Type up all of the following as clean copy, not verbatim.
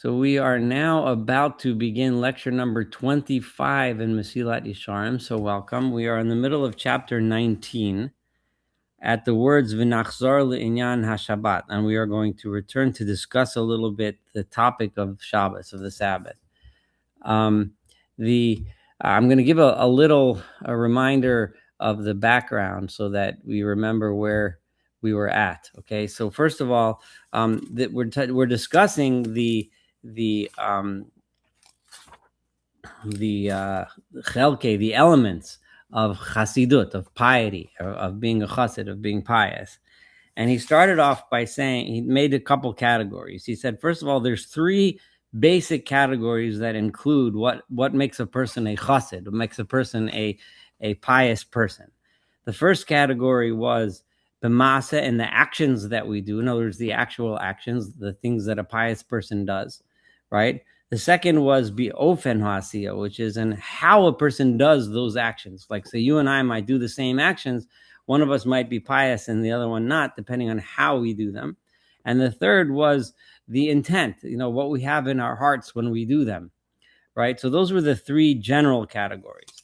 So we are now about to begin lecture number 25 in Mesilat Yesharim. So welcome. We are in the middle of chapter 19 at the words V'nachzor le'inyan haShabbat, and we are going to return to discuss a little bit the topic of Shabbos, of the Sabbath. I'm going to give a little reminder of the background so that we remember where we were at. Okay, so first of all, we're discussing the chelke, the elements of chasidut, of piety, of being a chassid, of being pious. And he started off by saying, he made a couple categories. He said, first of all, there's three basic categories that include what makes a person a chassid, what makes a person a pious person. The first category was b'masa, and the actions that we do. In other words, the actual actions, the things that a pious person does, right? The second was bi'ofen ha'asiyah, which is in how a person does those actions. Like, say, you and I might do the same actions. One of us might be pious and the other one not, depending on how we do them. And the third was the intent, what we have in our hearts when we do them, right? So those were the three general categories.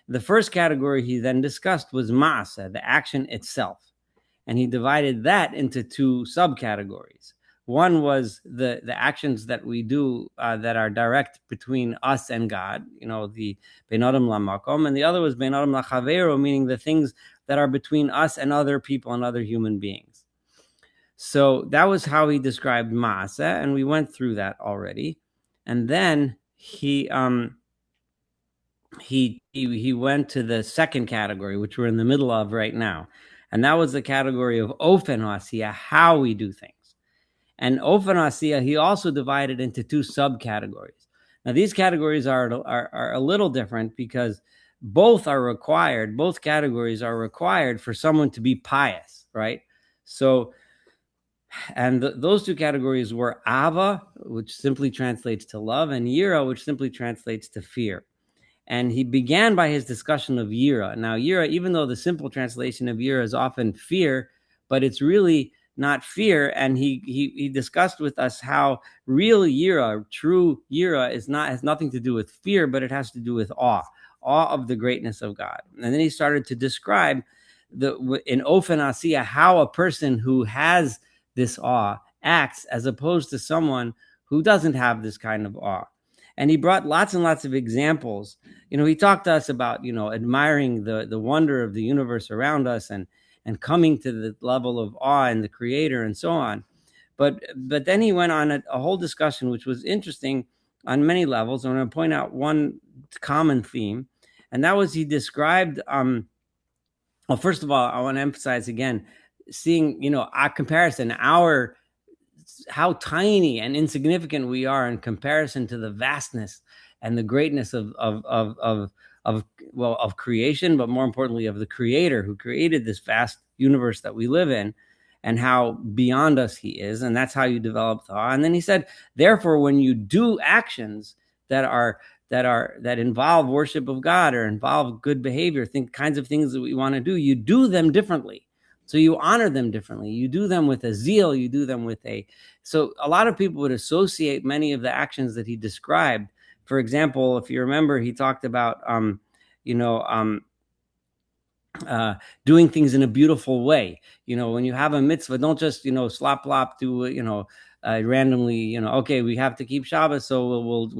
The first category he then discussed was ma'aseh, the action itself. And he divided that into two subcategories. One was the actions that we do that are direct between us and God, the bein adam lamakom, and the other was bein adam lachavero, meaning the things that are between us and other people and other human beings. So that was how he described ma'aseh, and we went through that already. And then he went to the second category, which we're in the middle of right now. And that was the category of ofen asiyah, how we do things. And ofen asiyah, he also divided into two subcategories. Now, these categories are a little different because both categories are required for someone to be pious, right? So, and those two categories were ava, which simply translates to love, and yira, which simply translates to fear. And he began by his discussion of yira. Now, yira, even though the simple translation of yira is often fear, but it's really not fear. And he discussed with us how real yira, true yira, has nothing to do with fear, but it has to do with awe of the greatness of God. And then he started to describe in ofen asiyah how a person who has this awe acts as opposed to someone who doesn't have this kind of awe. And he brought lots and lots of examples. He talked to us about, admiring the wonder of the universe around us and coming to the level of awe in the Creator and so on. But then he went on a whole discussion, which was interesting on many levels. I'm going to point out one common theme, and that was he described, well, first of all, I want to emphasize again, seeing, our comparison, how tiny and insignificant we are in comparison to the vastness and the greatness of creation, but more importantly of the Creator who created this vast universe that we live in, and how beyond us he is. And that's how you develop thought. And then he said, therefore, when you do actions that involve worship of God or involve good behavior, kinds of things that we want to do, you do them differently. So you honor them differently. You do them with a zeal. You do them with so a lot of people would associate many of the actions that he described. For example, if you remember, he talked about, doing things in a beautiful way. When you have a mitzvah, don't just, slop plop do, randomly, okay, we have to keep Shabbos, so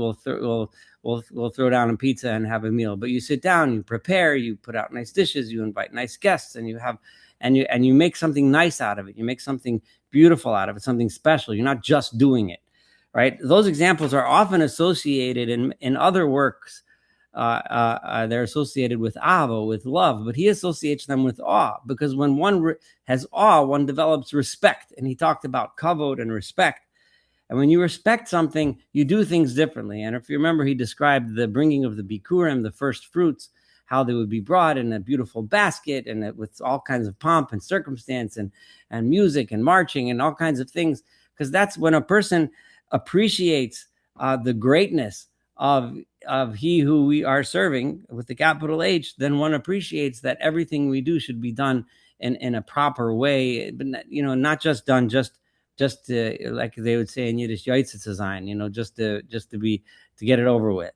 we'll throw down a pizza and have a meal. But you sit down, you prepare, you put out nice dishes, you invite nice guests, and you make something nice out of it. You make something beautiful out of it, something special. You're not just doing it, right? Those examples are often associated in other works. They're associated with ava, with love, but he associates them with awe, because when one has awe, one develops respect. And he talked about kavod and respect. And when you respect something, you do things differently. And if you remember, he described the bringing of the bikurim, the first fruits, how they would be brought in a beautiful basket and with all kinds of pomp and circumstance and music and marching and all kinds of things. Because that's when a person appreciates the greatness of he who we are serving with the capital H, then one appreciates that everything we do should be done in a proper way, but not just done just just to, like they would say in Yiddish, Yoitze zu sein, just to get it over with.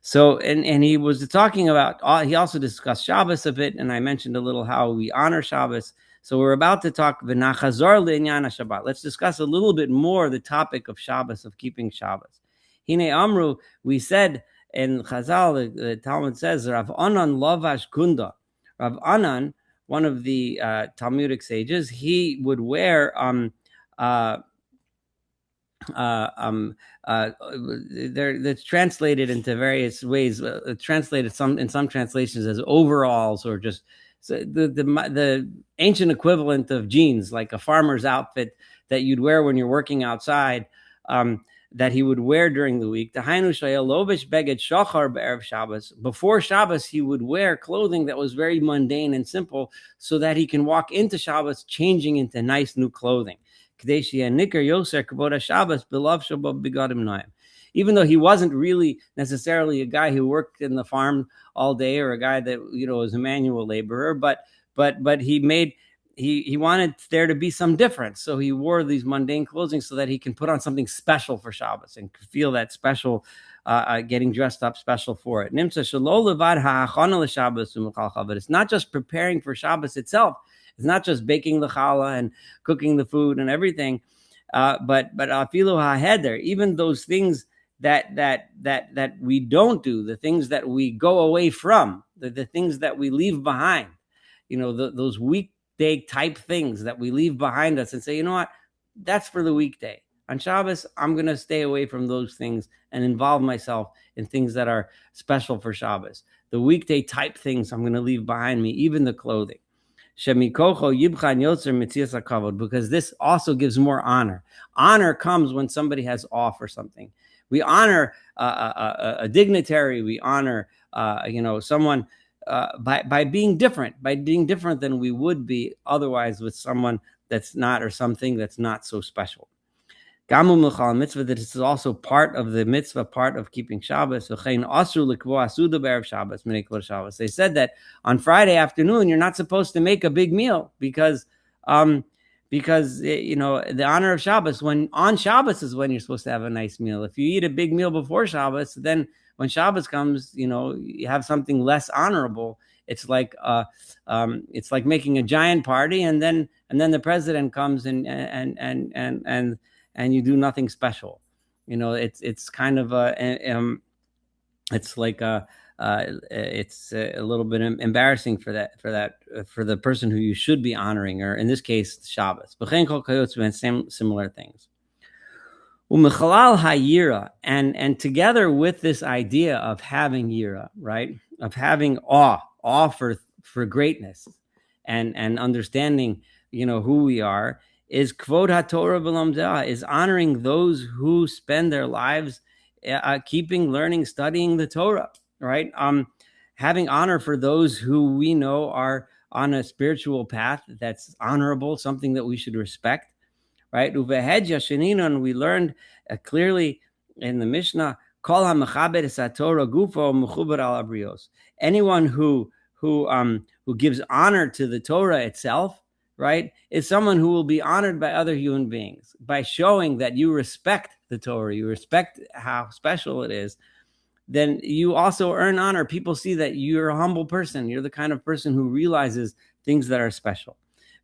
So, and he was talking about, he also discussed Shabbos a bit, and I mentioned a little how we honor Shabbos. So we're about to talk v'nachazor le'inyan Shabbat. Let's discuss a little bit more the topic of Shabbos, of keeping Shabbos. Hine Amru, we said in Chazal, the Talmud says, Rav Anan lavash kunda. Rav Anan, one of the Talmudic sages, he would wear that's translated into various ways. Translated in some translations as overalls, or just the ancient equivalent of jeans, like a farmer's outfit that you'd wear when you're working outside, that he would wear during the week. Before Shabbos, he would wear clothing that was very mundane and simple, so that he can walk into Shabbos changing into nice new clothing. Even though he wasn't really necessarily a guy who worked in the farm all day, or a guy that was a manual laborer, but he wanted there to be some difference, so he wore these mundane clothing so that he can put on something special for Shabbos and feel that special, getting dressed up special for it. But it's not just preparing for Shabbos itself. It's not just baking the challah and cooking the food and everything, but afilu haheder, even those things that we don't do, the things that we go away from, the things that we leave behind, those weekday type things that we leave behind us and say, you know what, that's for the weekday. On Shabbos, I'm going to stay away from those things and involve myself in things that are special for Shabbos. The weekday type things I'm going to leave behind me, even the clothing. Because this also gives more honor. Honor comes when somebody has off or something. We honor a dignitary. We honor someone by being different, than we would be otherwise with someone that's not, or something that's not so special. Mitzvah, that this is also part of the mitzvah, part of keeping Shabbos. They said that on Friday afternoon you're not supposed to make a big meal because the honor of Shabbos, when on Shabbos is when you're supposed to have a nice meal. If you eat a big meal before Shabbos, then when Shabbos comes, you have something less honorable. It's like making a giant party, and then the president comes and you do nothing special. It's kind of it's a little bit embarrassing for the person who you should be honoring, or in this case, Shabbos. Similar things. And together with this idea of having yira, right, of having awe for greatness, and understanding, who we are, is kvod haTorah v'lomdah, is honoring those who spend their lives keeping, learning, studying the Torah, right? Having honor for those who we know are on a spiritual path that's honorable, something that we should respect, right? Uvehed yashaninun, we learned clearly in the Mishnah, kol ha'mechabed es haTorah gufo mechuber al habrios. Anyone who gives honor to the Torah itself, right, is someone who will be honored by other human beings by showing that you respect the Torah, you respect how special it is. Then you also earn honor. People see that you're a humble person. You're the kind of person who realizes things that are special.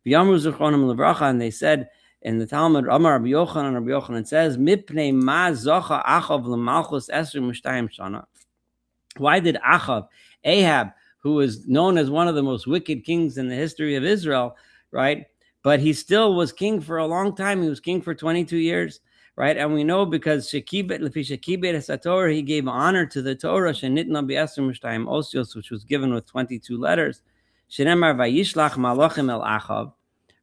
And they said in the Talmud, Amar Rabbi Yochanan says, Mipnei ma zocha Achav l'malchus esrim u'shtayim shana. Why did Ahab, who was known as one of the most wicked kings in the history of Israel, right? But he still was king for a long time. He was king for 22 years, right? And we know because he gave honor to the Torah, which was given with 22 letters,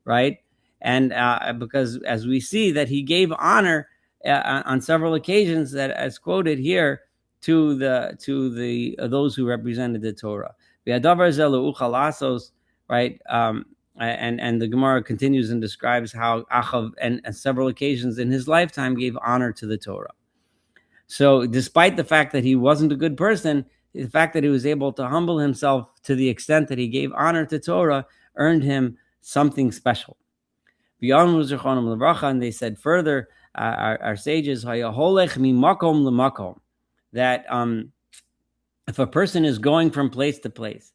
right? And because as we see that he gave honor on several occasions, that as quoted here, to those who represented the Torah. Right? And the Gemara continues and describes how Achav, and several occasions in his lifetime, gave honor to the Torah. So despite the fact that he wasn't a good person, the fact that he was able to humble himself to the extent that he gave honor to Torah earned him something special. And they said further, our sages, that if a person is going from place to place,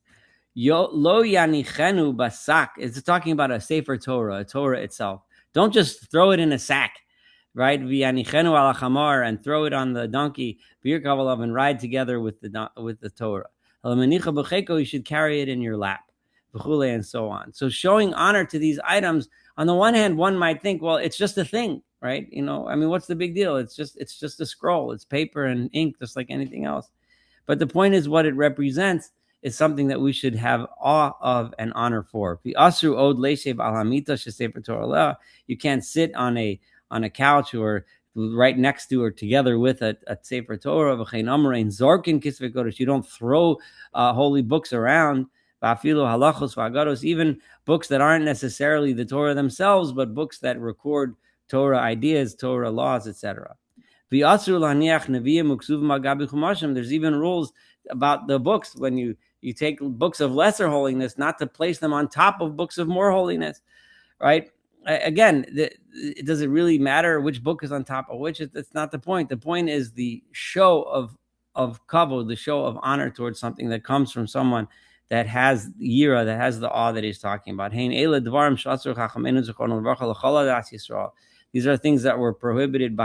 lo yanichenu basak, it's talking about a Sefer Torah, a Torah itself. Don't just throw it in a sack, right? V'yanichenu ala chamar, and throw it on the donkey, and ride together with the Torah. You should carry it in your lap, and so on. So showing honor to these items, on the one hand, one might think, well, it's just a thing, right? I mean, what's the big deal? It's just a scroll. It's paper and ink, just like anything else. But the point is, what it represents is something that we should have awe of and honor for. You can't sit on a couch or right next to or together with a Sefer Torah. You don't throw holy books around. Even books that aren't necessarily the Torah themselves, but books that record Torah ideas, Torah laws, etc. There's even rules about the books when you take books of lesser holiness, not to place them on top of books of more holiness, right? Again, does it really matter which book is on top of which? That's not the point. The point is the show of kavod, the show of honor towards something that comes from someone that has yira, that has the awe that he's talking about. These are things that were prohibited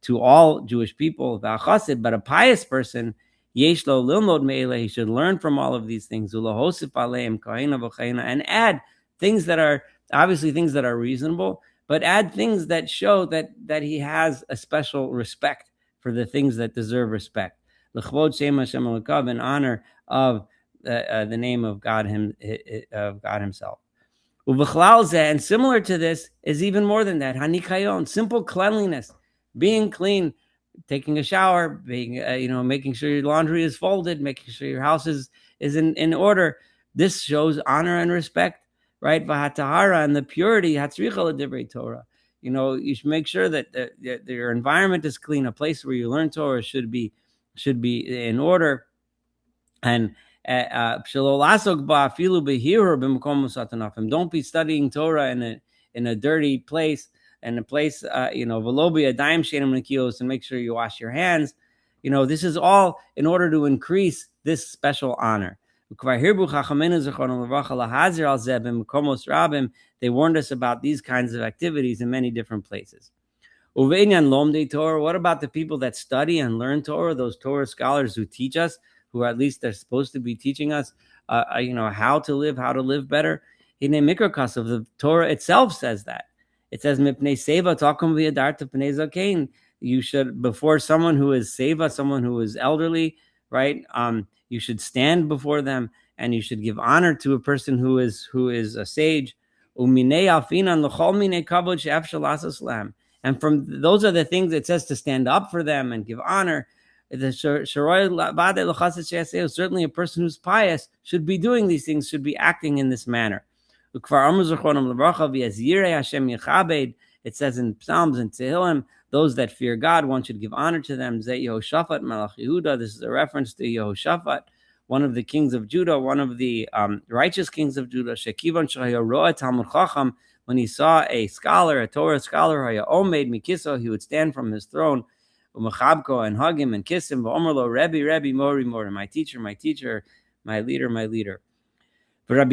to all Jewish people, but a pious person, he should learn from all of these things, and add things that are obviously things that are reasonable, but add things that show that he has a special respect for the things that deserve respect, in honor of the name of God Himself. And similar to this is even more than that. Hanikayon, simple cleanliness, being clean, taking a shower, being making sure your laundry is folded, making sure your house is in order. This shows honor and respect, right? Vahatahara, and the purity, hatzricha l'divrei Torah. You should make sure that your environment is clean. A place where you learn Torah should be in order, and don't be studying Torah in a dirty place, and a place, and make sure you wash your hands. This is all in order to increase this special honor. They warned us about these kinds of activities in many different places. What about the people that study and learn Torah, those Torah scholars who teach us, who at least they're supposed to be teaching us, how to live better? The Torah itself says that. It says, you should, before someone who is seva, someone who is elderly, right? You should stand before them, and you should give honor to a person who is a sage. And from those are the things it says to stand up for them and give honor. Certainly a person who's pious should be doing these things, should be acting in this manner. It says in Psalms and Tehillim, those that fear God, one should give honor to them. This is a reference to Yehoshaphat, one of the kings of Judah, one of the righteous kings of Judah. When he saw a scholar, a Torah scholar, he would stand from his throne and hug him and kiss him. Rebbe, Mori, my teacher, my leader, my leader. And when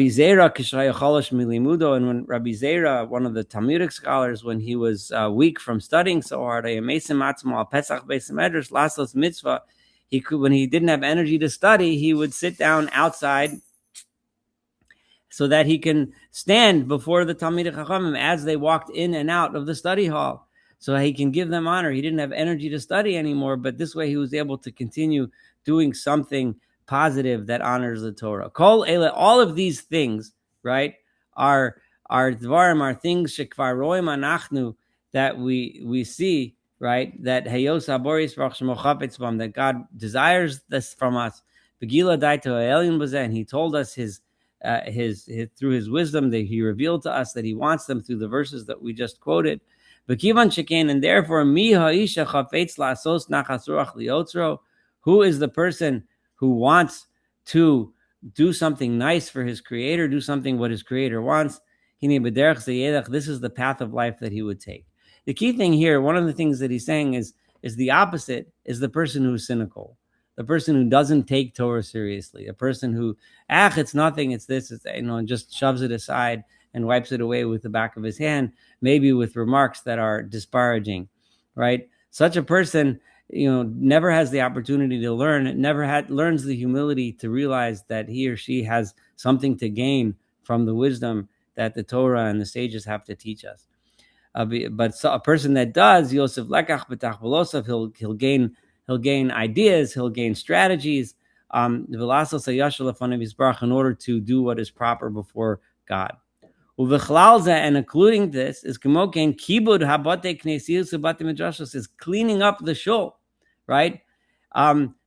Rabbi Zera, one of the Talmudic scholars, when he was weak from studying so hard, when he didn't have energy to study, he would sit down outside so that he can stand before the Talmidei Chachamim as they walked in and out of the study hall, so he can give them honor. He didn't have energy to study anymore, but this way he was able to continue doing something positive that honors the Torah. All of these things, right, are dvarim, are things shekvar roim anachnu, that we see, right, that heyos haboris v'achshmochapetz, that God desires this from us. Begila daito elyon b'zeh, and He told us his through His wisdom, that He revealed to us that He wants them through the verses that we just quoted. B'kivan shekain, and therefore mi ha'isha chafetz la'asos nachas ruach liotzro, who is the person who wants to do something nice for his creator, do something what his creator wants? This is the path of life that he would take. The key thing here, one of the things that he's saying is the opposite is the person who's cynical, the person who doesn't take Torah seriously, a person who, it's nothing, it's this, it's, and just shoves it aside and wipes it away with the back of his hand, maybe with remarks that are disparaging, right? Such a person, never has the opportunity to learn, learns the humility to realize that he or she has something to gain from the wisdom that the Torah and the sages have to teach us. But a person that does, Yosef Lekach B'tach V'losef, he'll gain ideas, he'll gain strategies, in order to do what is proper before God. And including this is kibud habate knesiyos ubate midrashos, is cleaning up the shul, right?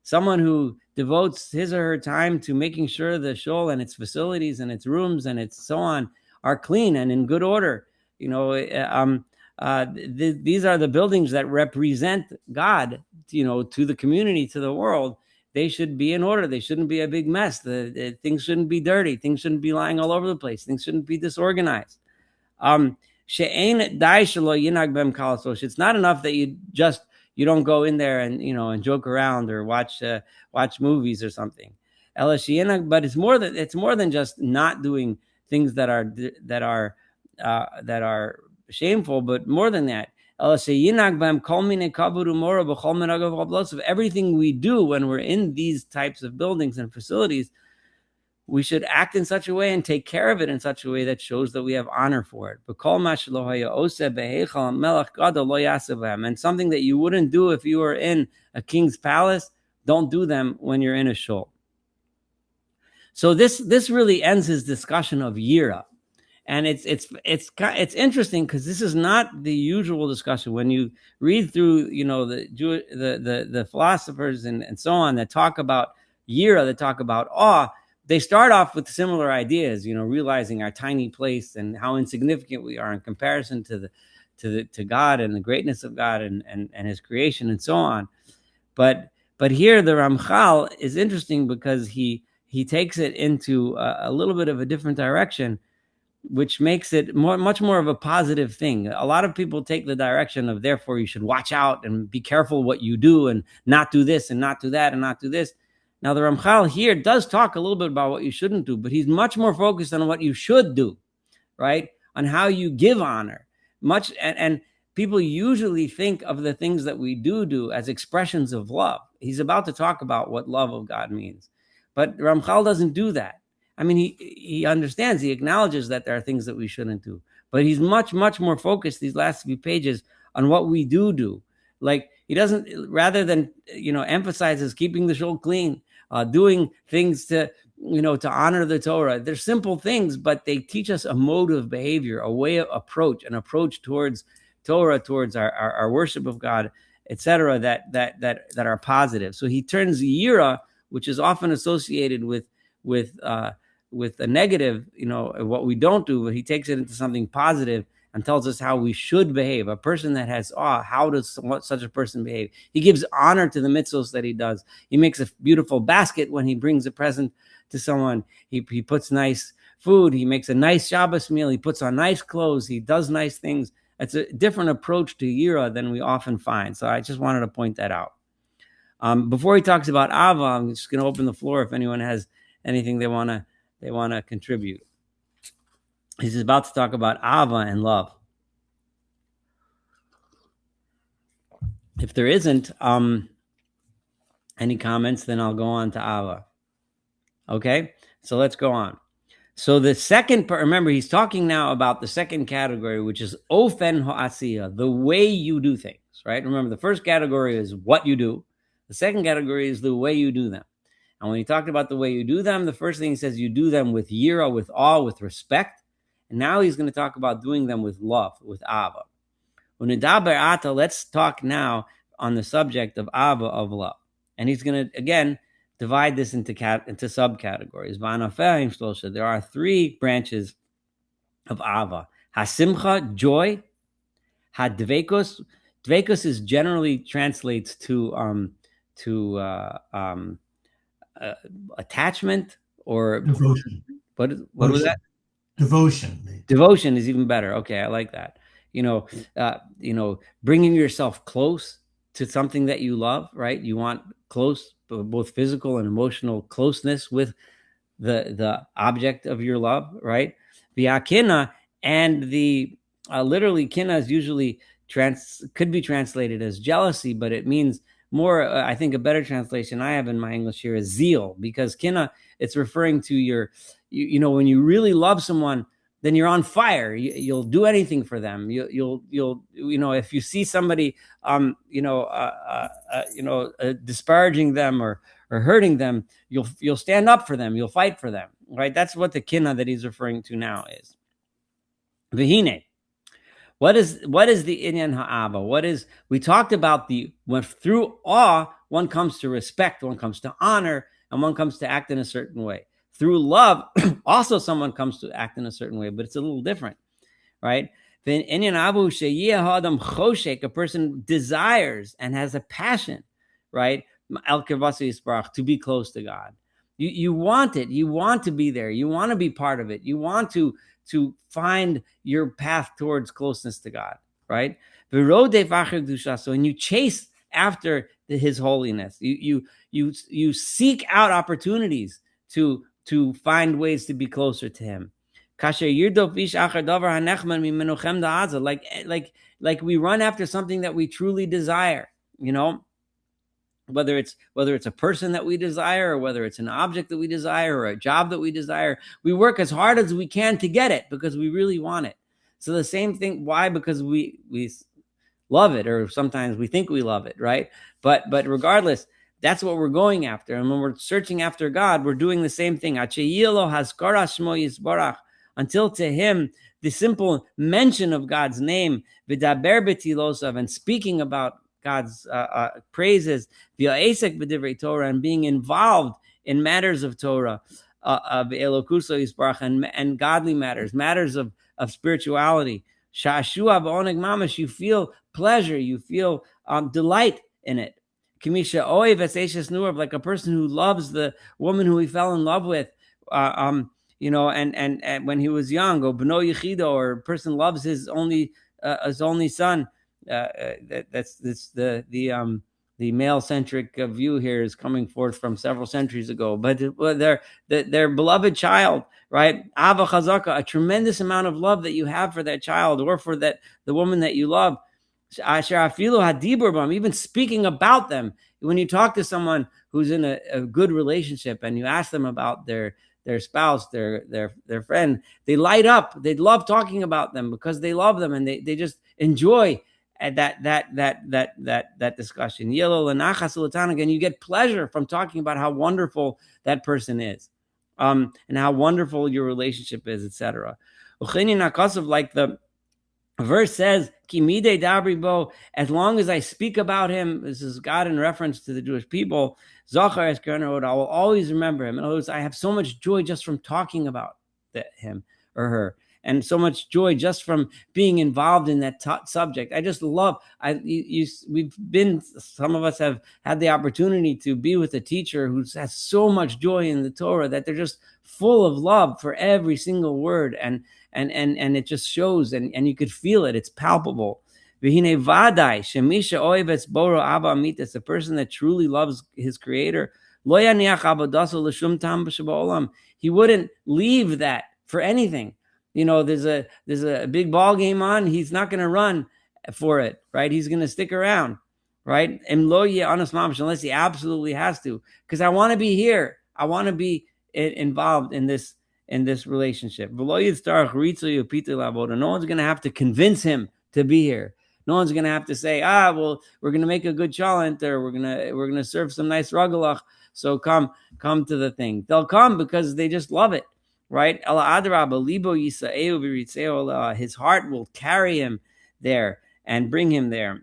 Someone who devotes his or her time to making sure the shul and its facilities and its rooms and its so on are clean and in good order. These are the buildings that represent God, to the community, to the world. They should be in order. They shouldn't be a big mess. Things shouldn't be dirty. Things shouldn't be lying all over the place. Things shouldn't be disorganized. It's not enough that you don't go in there and joke around or watch movies or something. But it's more than just not doing things that are shameful, but more than that. Everything we do when we're in these types of buildings and facilities, we should act in such a way and take care of it in such a way that shows that we have honor for it. And something that you wouldn't do if you were in a king's palace, don't do them when you're in a shul. So this really ends his discussion of Yira. And it's interesting because this is not the usual discussion. When you read through, the philosophers and so on that talk about Yira, that talk about awe, they start off with similar ideas, realizing our tiny place and how insignificant we are in comparison to God and the greatness of God and his creation and so on. But here the Ramchal is interesting because he takes it into a little bit of a different direction, which makes it much more of a positive thing. A lot of people take the direction of, therefore, you should watch out and be careful what you do and not do this and not do that and not do this. Now, the Ramchal here does talk a little bit about what you shouldn't do, but he's much more focused on what you should do, right? On how you give honor. And people usually think of the things that we do as expressions of love. He's about to talk about what love of God means. But Ramchal doesn't do that. I mean, he understands, he acknowledges that there are things that we shouldn't do, but he's much, much more focused these last few pages on what we do. Like, he doesn't, rather than, emphasizes keeping the shul clean, doing things to honor the Torah. They're simple things, but they teach us a mode of behavior, a way of an approach towards Torah, towards our worship of God, etc., that are positive. So he turns Yira, which is often associated with a negative, what we don't do, but he takes it into something positive and tells us how we should behave. A person that has awe, how does such a person behave? He gives honor to the mitzvos that he does. He makes a beautiful basket when he brings a present to someone. He puts nice food. He makes a nice Shabbos meal. He puts on nice clothes. He does nice things. It's a different approach to Yira than we often find. So I just wanted to point that out. Before he talks about Ava, I'm just going to open the floor if anyone has anything they want to contribute. He's about to talk about Ava and love. If there isn't any comments, then I'll go on to Ava. Okay, so let's go on. So the second part, remember, he's talking now about the second category, which is Ofen Ha'asiyah, the way you do things, right? Remember, the first category is what you do. The second category is the way you do them. And when he talked about the way you do them, the first thing he says, you do them with yira, with awe, with respect. And now he's going to talk about doing them with love, with ava. Let's talk now on the subject of ava, of love. And he's going to, again, divide this into subcategories. There are three branches of ava. Hasimcha, joy. Hadvekos. Dvekos is generally translates to attachment or devotion. What was that? Devotion. Devotion is even better. Okay, I like that. Bringing yourself close to something that you love, right? You want close, both physical and emotional closeness with the object of your love, right? V'akina, and the literally kina is usually could be translated as jealousy, but it means more. I think a better translation I have in my English here is zeal, because kina, it's referring to when you really love someone, then you're on fire. You'll do anything for them. You'll if you see somebody disparaging them or hurting them, you'll stand up for them. You'll fight for them, right? That's what the kina that he's referring to now is. Vihine. What is the inyan ha'ava? We talked about when through awe one comes to respect, one comes to honor, and one comes to act in a certain way. Through love, also someone comes to act in a certain way, but it's a little different, right? A person desires and has a passion, right? To be close to God. You want it. You want to be there. You want to be part of it. You want to find your path towards closeness to God, right? So when you chase after His holiness, you seek out opportunities to find ways to be closer to Him. Like we run after something that we truly desire, whether it's a person that we desire, or whether it's an object that we desire, or a job that we desire. We work as hard as we can to get it because we really want it. So the same thing. Why? Because we love it, or sometimes we think we love it, right? But regardless, that's what we're going after. And when we're searching after God, we're doing the same thing. Until to Him the simple mention of God's name, and speaking about God's praises, and being involved in matters of Torah, and godly matters of spirituality. You feel pleasure, you feel delight in it. Like a person who loves the woman who he fell in love with, and when he was young, or bno yichido, or a person loves his only son. That's the male centric view here is coming forth from several centuries ago, but their beloved child, right? Ava chazaka, a tremendous amount of love that you have for that child, or for the woman that you love. Even speaking about them, when you talk to someone who's in a good relationship and you ask them about their spouse, their friend, they light up. They love talking about them because they love them, and they just enjoy that discussion. Again, you get pleasure from talking about how wonderful that person is, and how wonderful your relationship is, etc. Like the verse says, Kimide Dabribo, as long as I speak about him, this is God in reference to the Jewish people, Zachar Eskernerod, I will always remember him. In other words, I have so much joy just from talking about him or her, and so much joy just from being involved in that subject. I just love, some of us have had the opportunity to be with a teacher who has so much joy in the Torah that they're just full of love for every single word, and it just shows, and you could feel it. It's palpable. It's a person that truly loves his creator. He wouldn't leave that for anything. There's a big ball game on. He's not going to run for it, right? He's going to stick around, right? Unless he absolutely has to, because I want to be here. I want to be involved in this relationship. No one's going to have to convince him to be here. No one's going to have to say, well, we're going to make a good chalent, or we're going to serve some nice ragalach, so come to the thing. They'll come because they just love it, right? His heart will carry him there and bring him there,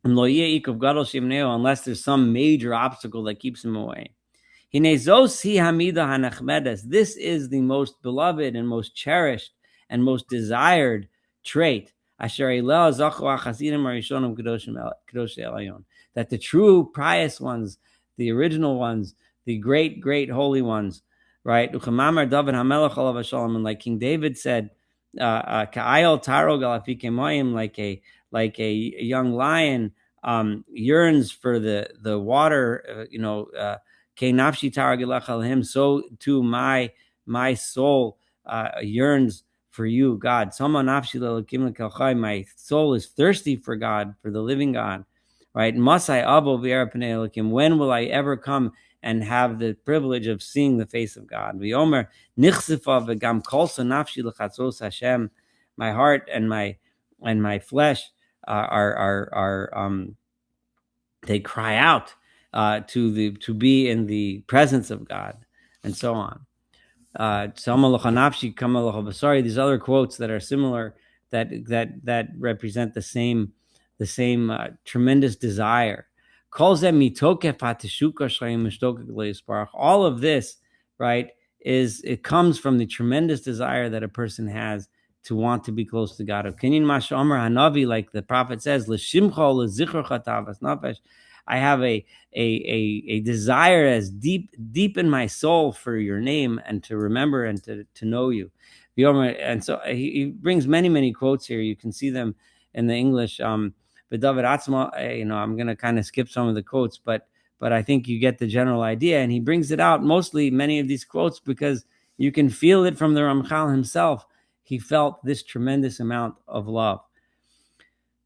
unless there's some major obstacle that keeps him away. This is the most beloved and most cherished and most desired trait. That the true pious ones, the original ones, the great holy ones, right? Uchamamar David Hamelech alav shalom, and like King David said, Ka'ayel tarog al afikemoyim, like a young lion yearns for the water, Ke nafshi tarog elech him, so too my soul yearns for you, God. My soul is thirsty for God, for the living God, right? Masai abo v'erapaneilikim. When will I ever come and have the privilege of seeing the face of God? V'yomer nichsifa v'gam kolsa nafshi l'chatzos Hashem. My heart and my flesh are they cry out to be in the presence of God, and so on. These other quotes that are similar, that represent the same tremendous desire. All of this, right, it comes from the tremendous desire that a person has to want to be close to God. Like the prophet says, I have a desire as deep in my soul for your name, and to remember and to know you. And so he brings many quotes here. You can see them in the English. But David Atzma, I'm going to kind of skip some of the quotes, but I think you get the general idea. And he brings it out mostly, many of these quotes, because you can feel it from the Ramchal himself. He felt this tremendous amount of love.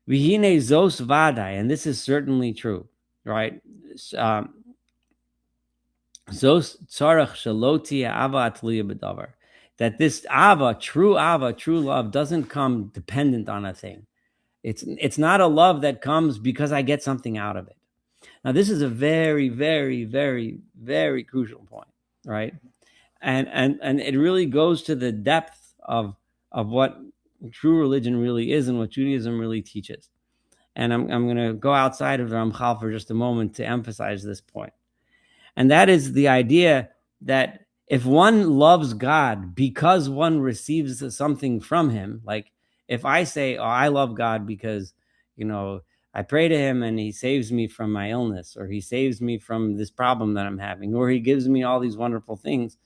Vihine zos vadai, and this is certainly true, right? Zos tzarach shaloti ava atliya b'davar. That this ava, true love, doesn't come dependent on a thing. It's not a love that comes because I get something out of it. Now, this is a very, very, very, very crucial point, right? And it really goes to the depth of what true religion really is and what Judaism really teaches. And I'm going to go outside of the Ramchal for just a moment to emphasize this point. And that is the idea that if one loves God because one receives something from him, like if I say, oh, I love God because, I pray to him and he saves me from my illness, or he saves me from this problem that I'm having, or he gives me all these wonderful things,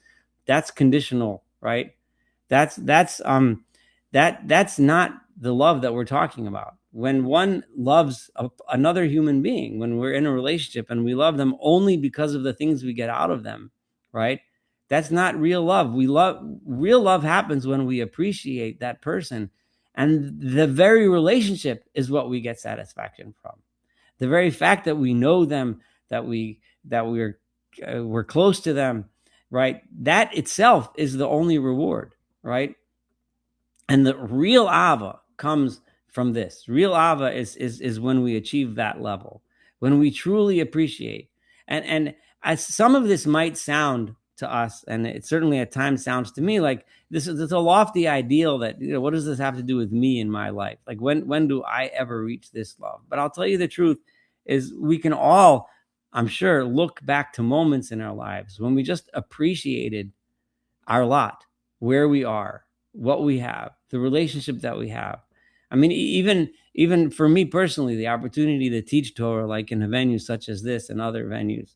that's conditional, right? That's not the love that we're talking about. When one loves another human being, when we're in a relationship and we love them only because of the things we get out of them, right? That's not real love. Real love happens when we appreciate that person, and the very relationship is what we get satisfaction from. The very fact that we know them, that we're close to them, right? That itself is the only reward, right? And the real Ava comes from this. Real Ava is when we achieve that level, when we truly appreciate. And as some of this might sound to us, and it certainly at times sounds to me like this is a lofty ideal that, what does this have to do with me in my life? Like when do I ever reach this love? But I'll tell you the truth is we can all, I'm sure, look back to moments in our lives when we just appreciated our lot, where we are, what we have, the relationship that we have. I mean, even for me personally, the opportunity to teach Torah, like in a venue such as this and other venues,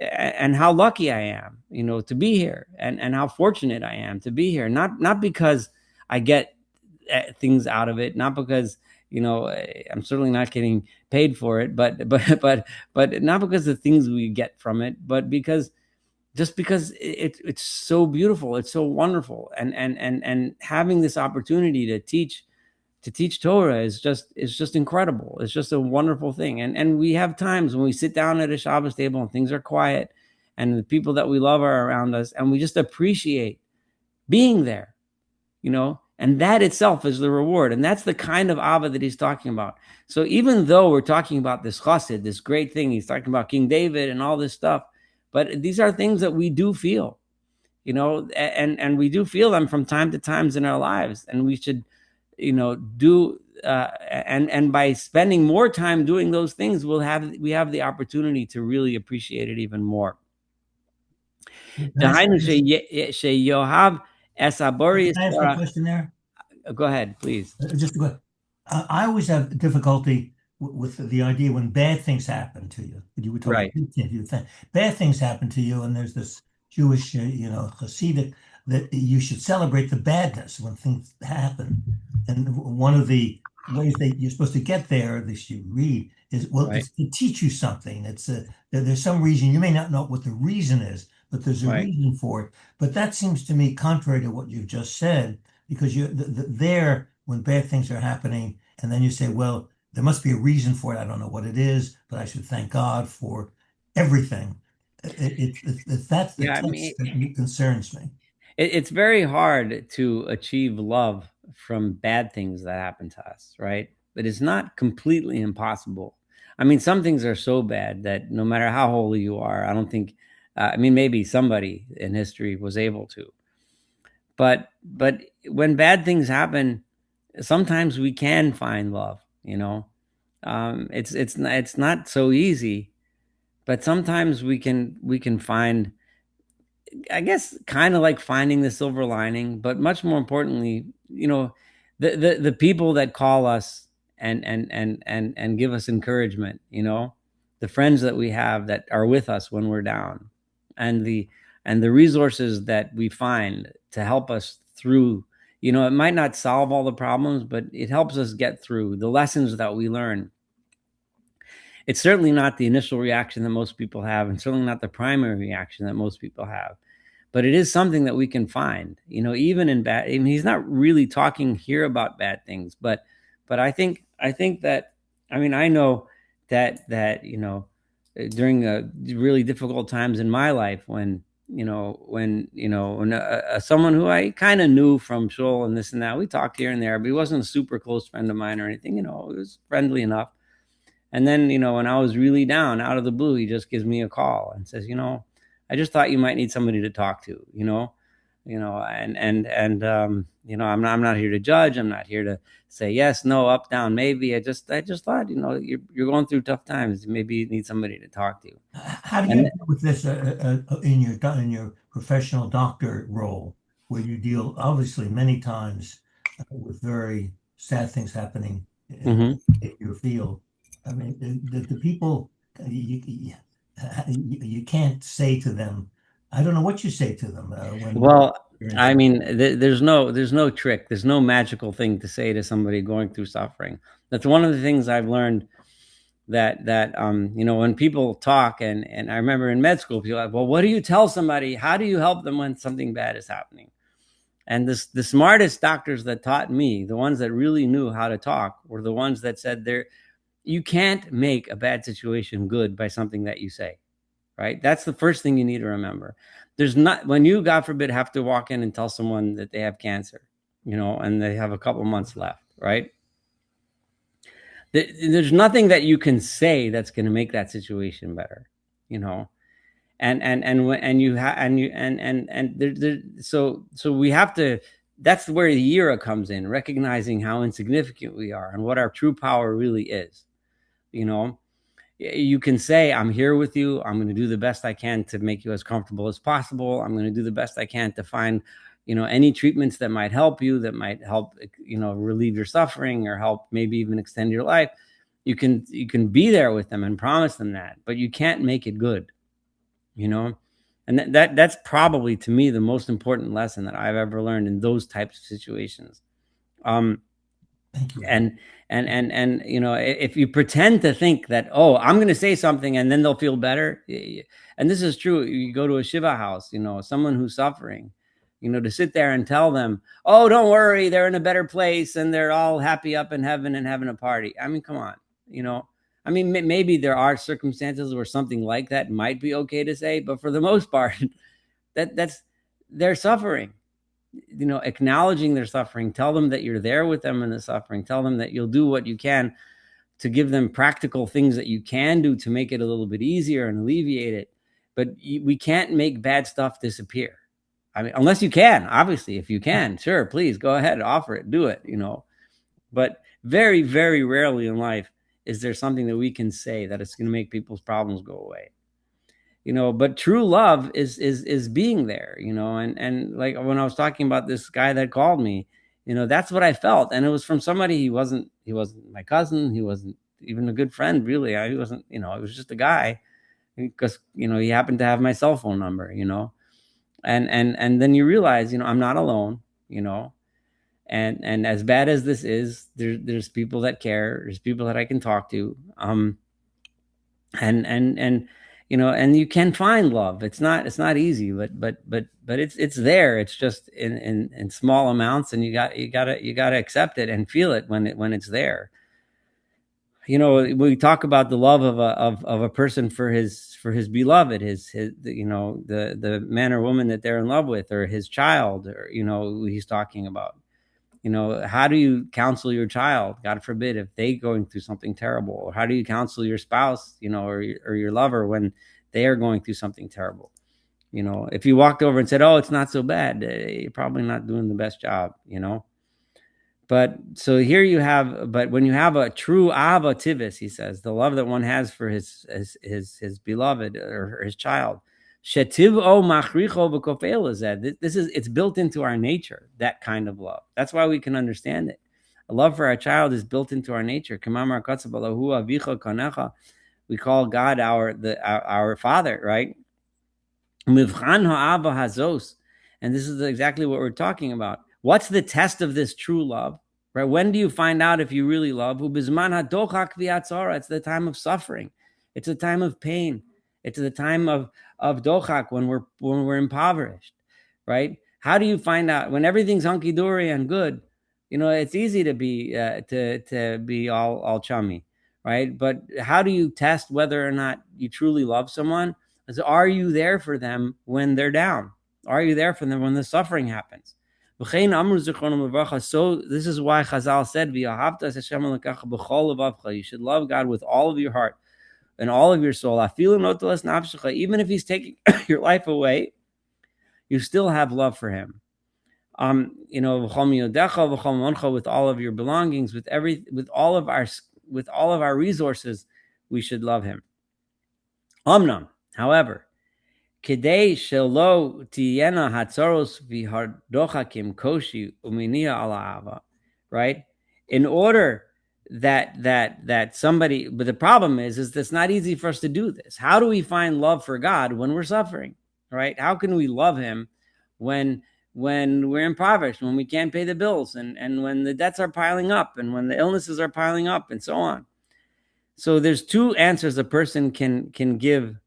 and how lucky I am, to be here, and how fortunate I am to be here. Not because I get things out of it, not because I'm certainly not getting paid for it, but not because of the things we get from it, but because it's so beautiful, it's so wonderful, and having this opportunity to teach Torah is just incredible. It's just a wonderful thing. And we have times when we sit down at a Shabbos table and things are quiet, and the people that we love are around us, and we just appreciate being there, and that itself is the reward. And that's the kind of Ava that he's talking about. So even though we're talking about this chassid, this great thing, he's talking about King David and all this stuff, but these are things that we do feel, and we do feel them from time to times in our lives, and we should, do, and by spending more time doing those things, we have the opportunity to really appreciate it even more. Can I ask a question there? Go ahead, please. Just go. I always have difficulty with the idea when bad things happen to you. You were talking Right. about good things. Bad things happen to you, and there's this Jewish, Hasidic, that you should celebrate the badness when things happen. And one of the ways that you're supposed to get there, at least you read, is well, Right. it's to teach you something. There's some reason you may not know what the reason is, but there's a Right. reason for it. But that seems to me contrary to what you've just said, because there when bad things are happening, and then you say, well, there must be a reason for it. I don't know what it is, but I should thank God for everything. If that's the Yeah, I mean, test that concerns me. it's very hard to achieve love from bad things that happen to us, right? But it's not completely impossible. I mean, some things are so bad that no matter how holy you are, I don't think, I mean, maybe somebody in history was able to. But when bad things happen, sometimes we can find love, you know. It's not so easy, but sometimes we can find, I guess, kind of like finding the silver lining, but much more importantly, the people that call us and give us encouragement, the friends that we have that are with us when we're down, and the resources that we find to help us through. It might not solve all the problems, but it helps us get through the lessons that we learn. It's certainly not the initial reaction that most people have, and certainly not the primary reaction that most people have, but it is something that we can find, even in bad. I mean, he's not really talking here about bad things, but I think that, I mean, I know that during the really difficult times in my life, when someone who I kind of knew from shul and this and that, we talked here and there, but he wasn't a super close friend of mine or anything. It was friendly enough. And then, when I was really down, out of the blue, he just gives me a call and says, I just thought you might need somebody to talk to, I'm not here to judge. I'm not here to say yes, no, up, down, maybe. I just thought, you're going through tough times. Maybe you need somebody to talk to. How do you And deal with this in your professional doctor role, where you deal obviously many times with very sad things happening mhm. in your field? I mean, the people you can't say to them. I don't know what you say to them when Well, you're in I trouble. mean, there's no trick. There's no magical thing to say to somebody going through suffering. That's one of the things I've learned, that when people talk, and I remember in med school, people are like, well, what do you tell somebody? How do you help them when something bad is happening? And the smartest doctors that taught me, the ones that really knew how to talk, were the ones that said, you can't make a bad situation good by something that you say, right? That's the first thing you need to remember. There's not, when you, God forbid, have to walk in and tell someone that they have cancer, and they have a couple months left, right? There's nothing that you can say that's going to make that situation better, you know. And you have and so we have to. That's where the era comes in, recognizing how insignificant we are and what our true power really is. You know, you can say, I'm here with you. I'm going to do the best I can to make you as comfortable as possible. I'm going to do the best I can to find, any treatments that might help you, that might help, relieve your suffering or help maybe even extend your life. You can be there with them and promise them that, but you can't make it good, you know? And that's probably, to me, the most important lesson that I've ever learned in those types of situations. Um, Thank you. and if you pretend to think that, oh, I'm going to say something and then they'll feel better, and this is true. You go to a shiva house, someone who's suffering, to sit there and tell them, oh, don't worry, they're in a better place and they're all happy up in heaven and having a party. I mean, come on. I mean, maybe there are circumstances where something like that might be okay to say, but for the most part, that's they're suffering. Acknowledging their suffering, tell them that you're there with them in the suffering, tell them that you'll do what you can to give them practical things that you can do to make it a little bit easier and alleviate it. But we can't make bad stuff disappear. I mean, unless you can. Obviously, if you can, sure, please go ahead, offer it, do it. But very, very rarely in life is there something that we can say that it's going to make people's problems go away. But true love is being there, and like when I was talking about this guy that called me, that's what I felt. And it was from somebody. He wasn't my cousin, he wasn't even a good friend, really. He wasn't, it was just a guy, because he happened to have my cell phone number. and then you realize, I'm not alone, and as bad as this is, there's people that care, there's people that I can talk to, and and you can find love. It's not easy, but it's there. It's just in small amounts, and you gotta accept it and feel it when it's there. We talk about the love of a person for his beloved, his the man or woman that they're in love with, or his child, or who he's talking about. How do you counsel your child, God forbid, if they going through something terrible? Or how do you counsel your spouse, or your lover, when they are going through something terrible? If you walked over and said, oh, it's not so bad, you're probably not doing the best job. But so here you have, but when you have a true Ava Tivis, he says, the love that one has for his beloved, or his child, Shetivo Machricho V'Kofel is that it's built into our nature, that kind of love. That's why we can understand it. A love for our child is built into our nature. We call God our Father, right? And this is exactly what we're talking about. What's the test of this true love? Right? When do you find out if you really love? It's the time of suffering. It's a time of pain. It's the time of dochak, when we're impoverished. Right? How do you find out when everything's hunky dory and good? It's easy to be all chummy, right? But how do you test whether or not you truly love someone? Are you there for them when they're down? Are you there for them when the suffering happens? So this is why Chazal said, you should love God with all of your heart and all of your soul. Even if he's taking your life away, you still have love for him. With all of your belongings, with all of our resources, we should love him. However, Kidei shelo tiyena hatzaros v'hardochakim koshi uminia ala'ava, right? In order that somebody, but the problem is it's not easy for us to do this. How do we find love for God when we're suffering, right? How can we love him when we're impoverished, when we can't pay the bills, and when the debts are piling up, and when the illnesses are piling up, and so on? So there's two answers a person can give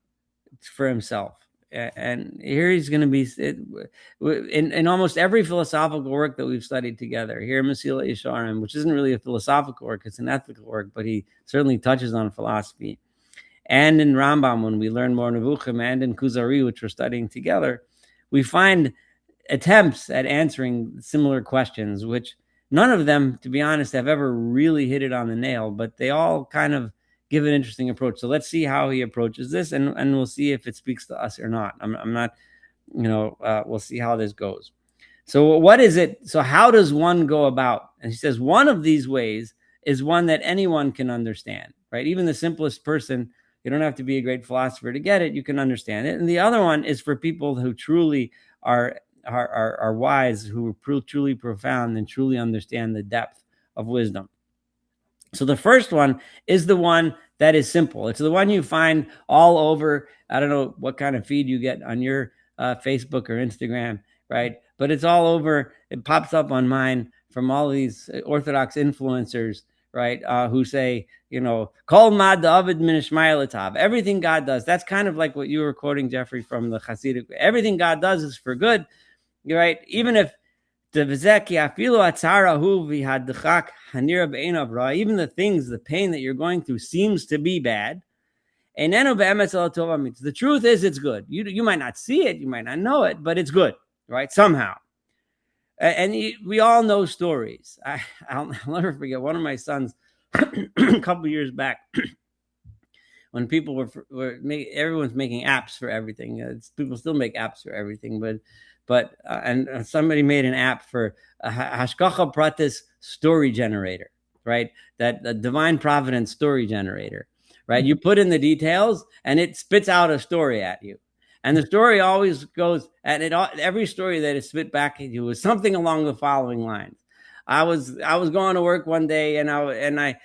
for himself. And here he's going to be in almost every philosophical work that we've studied together here in Mesilat Yesharim, which isn't really a philosophical work, it's an ethical work, but he certainly touches on philosophy. And in Rambam, when we learn more Nevuchim, and in Kuzari, which we're studying together, we find attempts at answering similar questions, which none of them, to be honest, have ever really hit it on the nail, but they all kind of give an interesting approach. So let's see how he approaches this, and we'll see if it speaks to us or not. I'm not, we'll see how this goes. So what is it? So how does one go about? And he says, one of these ways is one that anyone can understand, right? Even the simplest person, you don't have to be a great philosopher to get it. You can understand it. And the other one is for people who truly are wise, who are truly profound, and truly understand the depth of wisdom. So the first one is the one that is simple. It's the one you find all over. I don't know what kind of feed you get on your Facebook or Instagram, right? But it's all over. It pops up on mine from all these Orthodox influencers, right? Who say, Kol ma David min Ishmaelitav. Everything God does. That's kind of like what you were quoting, Jeffrey, from the Hasidic. Everything God does is for good, right? Even if even the things, the pain that you're going through seems to be bad. The truth is it's good. You might not see it, you might not know it, but it's good, right? Somehow. And we all know stories. I'll never forget one of my sons a couple years back, when people everyone's making apps for everything. People still make apps for everything, but and somebody made an app for a Hashgacha Pratis story generator, right? That a divine providence story generator, right? You put in the details and it spits out a story at you. And the story always goes, and every story that is spit back at you was something along the following lines. I was going to work one day, and the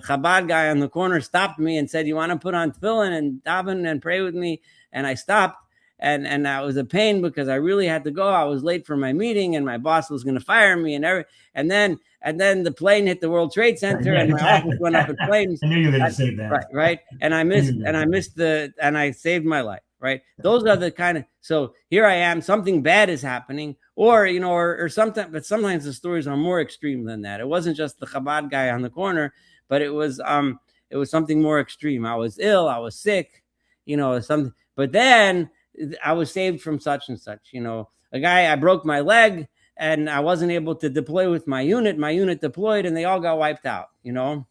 Chabad guy on the corner stopped me and said, "You want to put on tefillin and daven and pray with me?" And I stopped, and that was a pain because I really had to go. I was late for my meeting, and my boss was going to fire me, and then the plane hit the World Trade Center, Yeah, and my office exactly. went up in flames. I knew you were going to And- say right, that. right, and I I knew missed, you were and I going to say missed and I saved my life. Right, those are the kind of, so here I am, something bad is happening, or sometimes, but sometimes the stories are more extreme than that. It wasn't just the Chabad guy on the corner, but it was something more extreme. I was ill, I was sick, something. But then I was saved from such and such. A guy, I broke my leg and I wasn't able to deploy with my unit. My unit deployed and they all got wiped out. I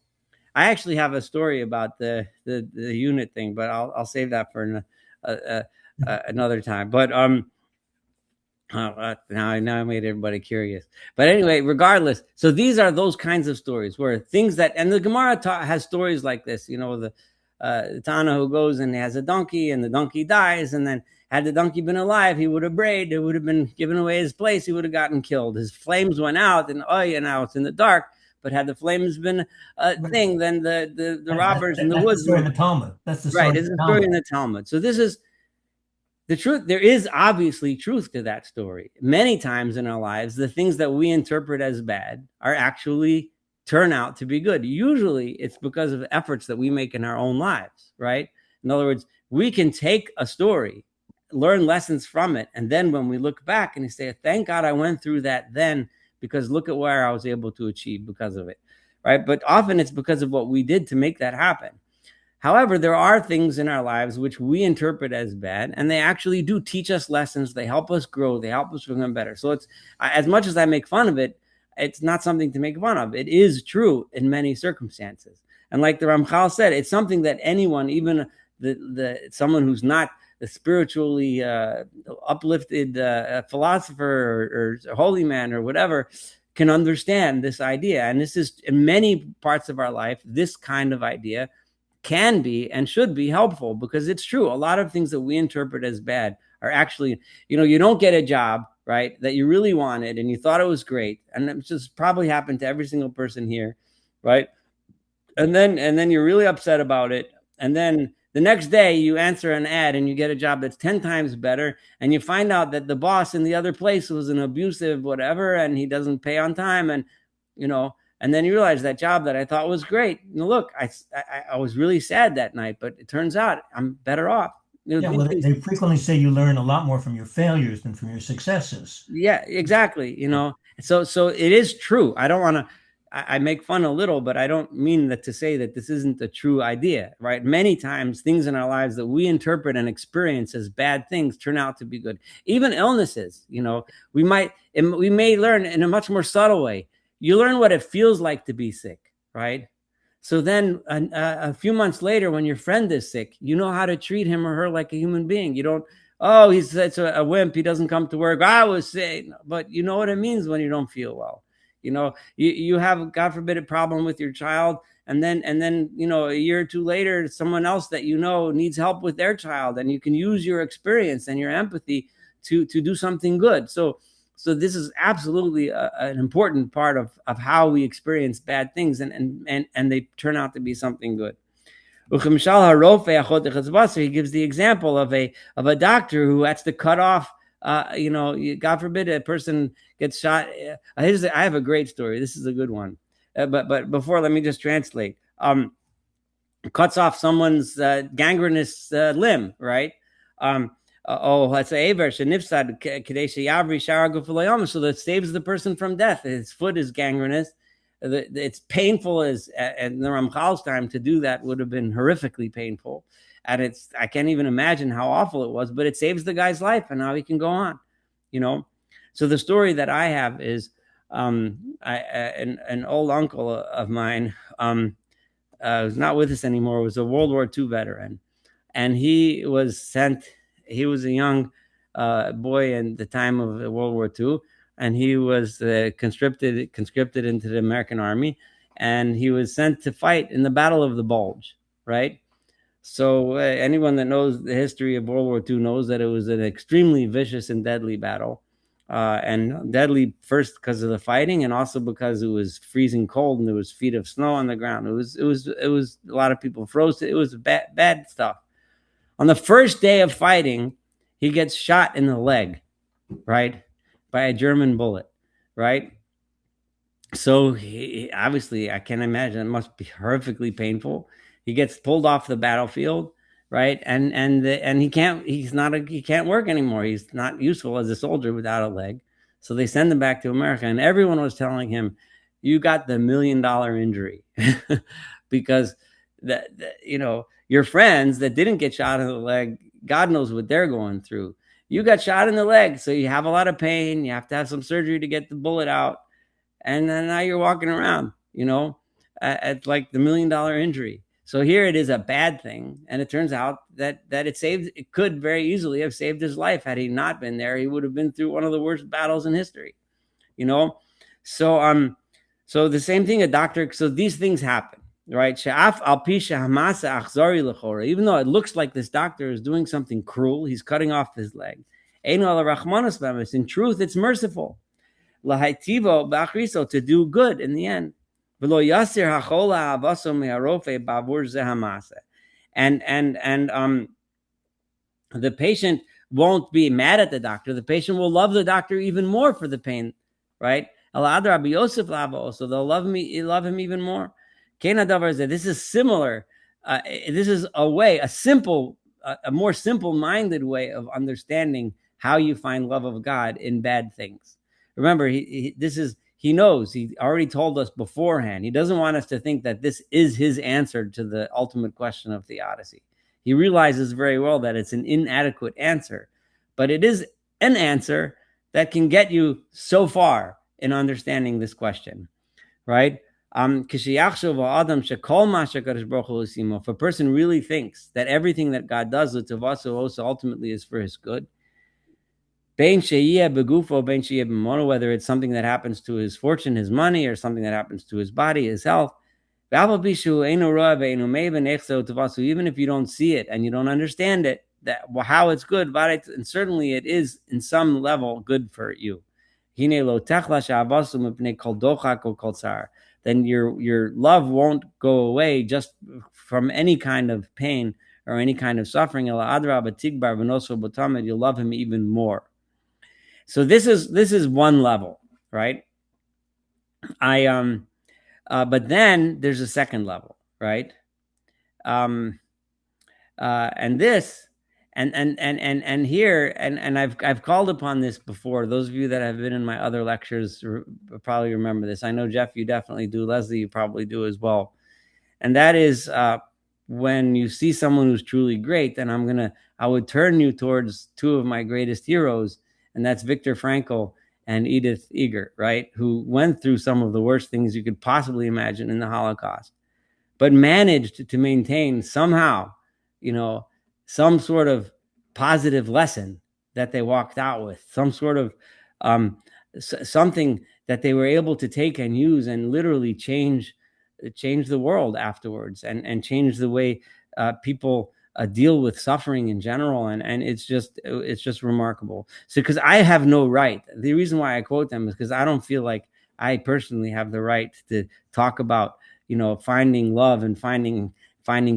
actually have a story about the unit thing, but I'll save that for another time. But now I made everybody curious. But anyway, regardless, so these are those kinds of stories where things that, and the Gemara has stories like this. The Tana who goes and has a donkey, and the donkey dies, and then had the donkey been alive, he would have brayed. It would have been given away his place. He would have gotten killed. His flames went out, and now it's in the dark. But had the flames been a that. thing, then the That's, robbers in the that's the woods story would. in the Talmud. That's the Right. story in There's the a story Talmud. in the Talmud. So this is the truth. There is obviously truth to that story. Many times in our lives, the things that we interpret as bad are actually turn out to be good. Usually it's because of efforts that we make in our own lives, right? In other words, we can take a story, learn lessons from it, and then when we look back and you say, thank God I went through that then, because look at where I was able to achieve because of it, right? But often it's because of what we did to make that happen. However, there are things in our lives which we interpret as bad, and they actually do teach us lessons. They help us grow. They help us become better. So it's, as much as I make fun of it, it's not something to make fun of. It is true in many circumstances. And like the Ramchal said, it's something that anyone, even the someone who's not the spiritually uplifted philosopher or holy man or whatever, can understand this idea. And this is, in many parts of our life, this kind of idea can be and should be helpful, because it's true. A lot of things that we interpret as bad are actually, you don't get a job, right, that you really wanted and you thought it was great. And it just probably happened to every single person here, right? And then you're really upset about it. And then the next day you answer an ad and you get a job that's 10 times better, and you find out that the boss in the other place was an abusive whatever, and he doesn't pay on time, and you know and then you realize that job that I thought was great, look, I was really sad that night, but it turns out I'm better off. Yeah, These well, things. they frequently say you learn a lot more from your failures than from your successes. Yeah, exactly. So it is true. I don't want to. I make fun a little, but I don't mean that to say that this isn't a true idea, right? Many times, things in our lives that we interpret and experience as bad things turn out to be good. Even illnesses, we may learn in a much more subtle way. You learn what it feels like to be sick, right? So then a few months later, when your friend is sick, you know how to treat him or her like a human being. You don't, oh, he's such a wimp, he doesn't come to work. I was sick. But you know what it means when you don't feel well. You have, God forbid, a problem with your child, and then a year or two later, someone else that needs help with their child, and you can use your experience and your empathy to do something good. So this is absolutely an important part of how we experience bad things, and they turn out to be something good. He gives the example of a doctor who has to cut off. God forbid a person gets shot. I have a great story. This is a good one. But before, let me just translate. Cuts off someone's gangrenous limb, right? Let's say Aver Shenifsad Kadesh Yavri Sharagufulayama, so that saves the person from death. His foot is gangrenous. It's painful as in the Ramchal's time to do that would have been horrifically painful. And I can't even imagine how awful it was, but it saves the guy's life and now he can go on, So the story that I have is an old uncle of mine who's not with us anymore, was a World War II veteran. And he was a young boy in the time of World War II, and he was conscripted into the American Army, and he was sent to fight in the Battle of the Bulge, right? So anyone that knows the history of World War II knows that it was an extremely vicious and deadly battle, and deadly first because of the fighting, and also because it was freezing cold and there was feet of snow on the ground. It was a lot of people froze. It was bad stuff. On the first day of fighting, He gets shot in the leg, right, by a German bullet, right? So obviously, I can imagine it must be horrifically painful. He gets pulled off the battlefield, right? And he can't work anymore. He's not useful as a soldier without a leg. So they send him back to America, and everyone was telling him, "You got the $1 million injury," because your friends that didn't get shot in the leg, God knows what they're going through. You got shot in the leg, so you have a lot of pain. You have to have some surgery to get the bullet out, and then now you're walking around, at like the $1 million injury. So here it is a bad thing, and it turns out that it could very easily have saved his life had he not been there. He would have been through one of the worst battles in history, you know. So so the same thing, a doctor. So these things happen, right? Even though it looks like this doctor is doing something cruel, he's cutting off his leg. In truth, it's merciful. Lahaitivo ba'achriso, to do good in the end. V'lo yasir hachola avaso meharofe bavur zehamase. And the patient won't be mad at the doctor. The patient will love the doctor even more for the pain, right? Aladar Rabbi Yosef lava, so they'll love him even more. This is similar. This is a more simple-minded way of understanding how you find love of God in bad things. Remember, he knows. He already told us beforehand. He doesn't want us to think that this is his answer to the ultimate question of theodicy. He realizes very well that it's an inadequate answer, but it is an answer that can get you so far in understanding this question, right? If a person really thinks that everything that God does ultimately is for his good, whether it's something that happens to his fortune, his money, or something that happens to his body, his health, even if you don't see it and you don't understand it, how it's good, and certainly it is in some level good for you, then your love won't go away just from any kind of pain or any kind of suffering. You'll love him even more. So this is one level, right? But then there's a second level, right? And this and here and I've called upon this before. Those of you that have been in my other lectures probably remember this. I know, Jeff, you definitely do. Leslie, you probably do as well. And that is when you see someone who's truly great, then I would turn you towards two of my greatest heroes, and that's Viktor Frankl and Edith Eger, right? Who went through some of the worst things you could possibly imagine in the Holocaust, but managed to maintain somehow, some sort of positive lesson that they walked out with, some sort of something that they were able to take and use and literally change the world afterwards, and change the way people deal with suffering in general, and it's just remarkable. So, because I have no right, the reason why I quote them is because I don't feel like I personally have the right to talk about finding love and finding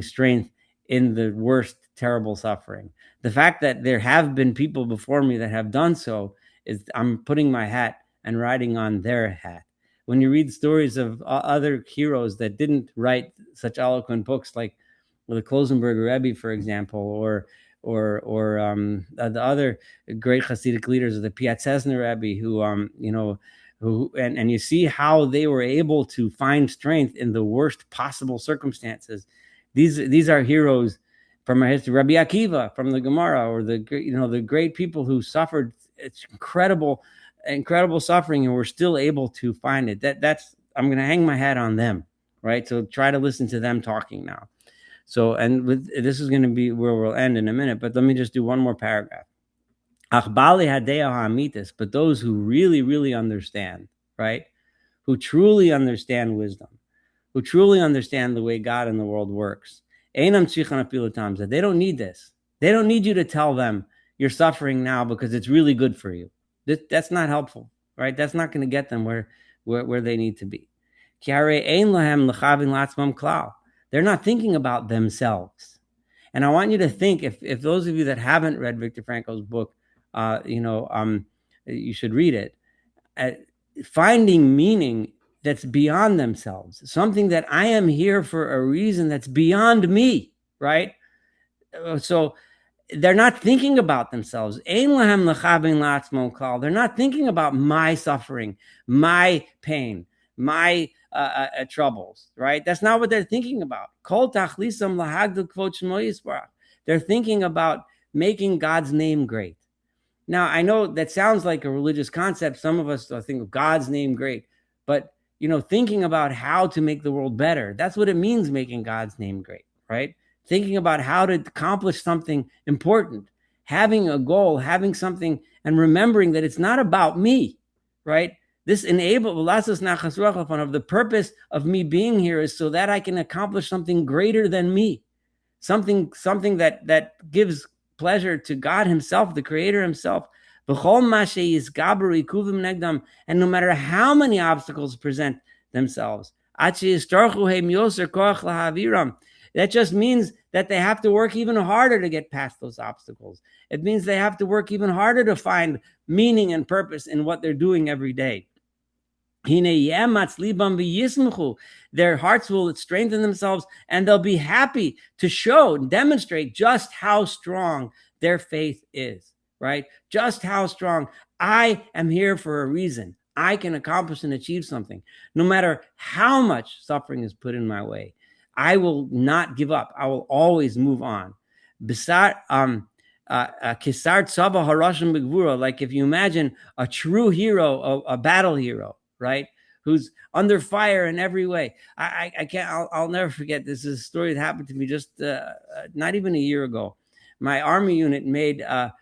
strength in the worst terrible suffering. The fact that there have been people before me that have done so is I'm putting my hat and riding on their hat. When you read stories of other heroes that didn't write such eloquent books, like the Klosenberger Rebbe, for example, or the other great Hasidic leaders of the Piatzesner Rebbe, and you see how they were able to find strength in the worst possible circumstances. These are heroes from our history. Rabbi Akiva from the Gemara, or the great people who suffered incredible suffering and were still able to find it. That's I'm going to hang my hat on them, right? So try to listen to them talking now. So, and this is going to be where we'll end in a minute, but let me just do one more paragraph. But those who really, really understand, right? Who truly understand wisdom, who truly understand the way God and the world works, they don't need this. They don't need you to tell them you're suffering now because it's really good for you. That's not helpful, right? That's not going to get them where they need to be. They're not thinking about themselves. And I want you to think, if those of you that haven't read Viktor Frankl's book, you should read it. Finding meaning that's beyond themselves, something that I am here for a reason that's beyond me, right? So they're not thinking about themselves. They're not thinking about my suffering, my pain, my troubles, right? That's not what they're thinking about. They're thinking about making God's name great. Now, I know that sounds like a religious concept. Some of us think of God's name great, but thinking about how to make the world better, that's what it means, making God's name great, right? Thinking about how to accomplish something important, having a goal, having something, and remembering that it's not about me, right? This of the purpose of me being here is so that I can accomplish something greater than me, something that gives pleasure to God himself, the creator himself. And no matter how many obstacles present themselves, that just means that they have to work even harder to get past those obstacles. It means they have to work even harder to find meaning and purpose in what they're doing every day. Their hearts will strengthen themselves, and they'll be happy to show and demonstrate just how strong their faith is, right? Just how strong. I am here for a reason. I can accomplish and achieve something. No matter how much suffering is put in my way, I will not give up. I will always move on. Like if you imagine a true hero, a battle hero, right? Who's under fire in every way. I can't, I'll never forget. This is a story that happened to me just not even a year ago. My army unit made a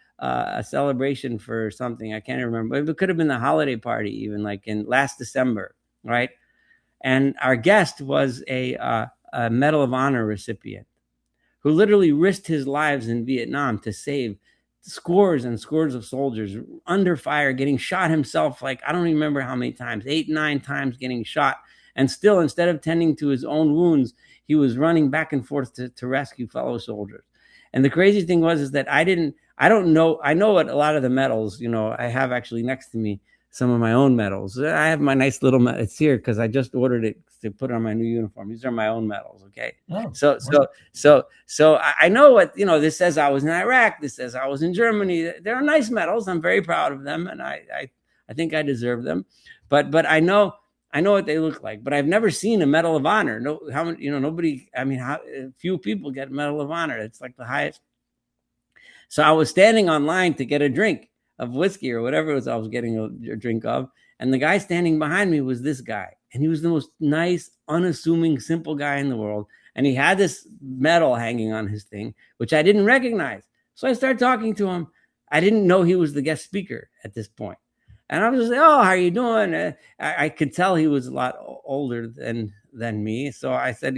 celebration for something. I can't remember. It could have been the holiday party, even like in last December, right? And our guest was a Medal of Honor recipient who literally risked his lives in Vietnam to save scores and scores of soldiers under fire, getting shot himself, like I don't remember how many times, 8, 9 times getting shot. And still, instead of tending to his own wounds, he was running back and forth to rescue fellow soldiers. And the crazy thing is that I know what a lot of the medals, I have actually next to me some of my own medals. I have my nice little medal. It's here because I just ordered it to put on my new uniform. These are my own medals. Okay. Oh, so I know what, this says I was in Iraq. This says I was in Germany. They're nice medals. I'm very proud of them. And I think I deserve them, but I know what they look like, but I've never seen a Medal of Honor. No, how many, nobody, few people get Medal of Honor. It's like the highest. So I was standing online to get a drink of whiskey or whatever it was I was getting a drink of. And the guy standing behind me was this guy. And he was the most nice, unassuming, simple guy in the world. And he had this medal hanging on his thing, which I didn't recognize. So I started talking to him. I didn't know he was the guest speaker at this point. And I was just like, oh, how are you doing? I could tell he was a lot older than me. So I said,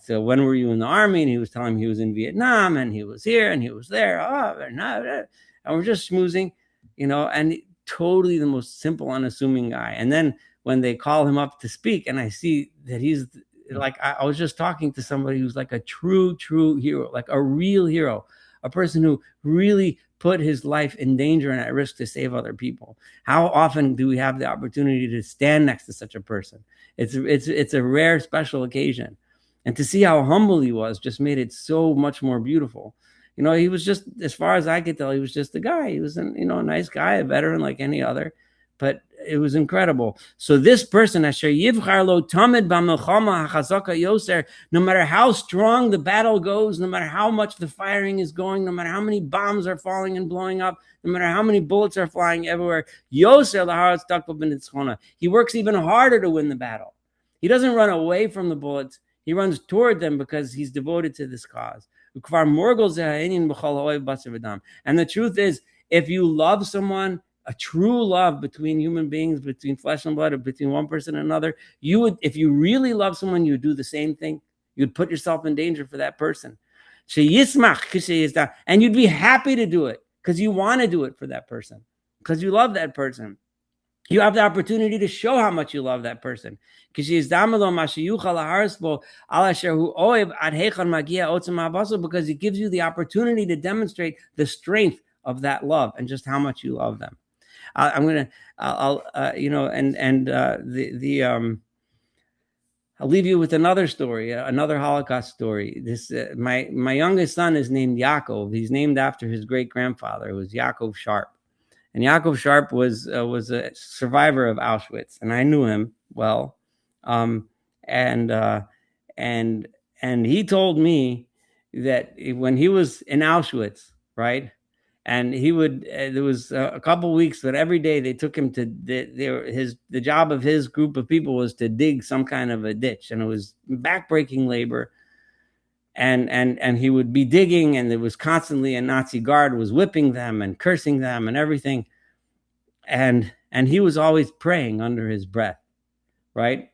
so when were you in the army? And he was telling me he was in Vietnam and he was here and he was there. And we're just schmoozing, and totally the most simple, unassuming guy. And then when they call him up to speak and I see that he's like, I was just talking to somebody who's like a true hero, like a real hero, a person who really put his life in danger and at risk to save other people. How often do we have the opportunity to stand next to such a person? It's a rare, special occasion. And to see how humble he was just made it so much more beautiful. He was just, as far as I could tell, he was just a guy. He was, a nice guy, a veteran like any other. But it was incredible. So this person, no matter how strong the battle goes, no matter how much the firing is going, no matter how many bombs are falling and blowing up, no matter how many bullets are flying everywhere, he works even harder to win the battle. He doesn't run away from the bullets. He runs toward them because he's devoted to this cause. And the truth is, if you love someone, a true love between human beings, between flesh and blood, or between one person and another, you would, if you really love someone, you would do the same thing. You'd put yourself in danger for that person. And you'd be happy to do it because you want to do it for that person, because you love that person. You have the opportunity to show how much you love that person. Because he gives you the opportunity to demonstrate the strength of that love and just how much you love them. I'm gonna, I'll, I'll leave you with another story, another Holocaust story. This my youngest son is named Yaakov. He's named after his great grandfather. It was Yaakov Sharp. And Yaakov Sharp was a survivor of Auschwitz, and I knew him well. Um, and and and he told me that when he was in Auschwitz, right, and he would there was a couple weeks, but every day they took him to the job of his group of people was to dig some kind of a ditch, and it was backbreaking labor. And he would be digging, and there was constantly a Nazi guard was whipping them and cursing them and everything, and he was always praying under his breath, right?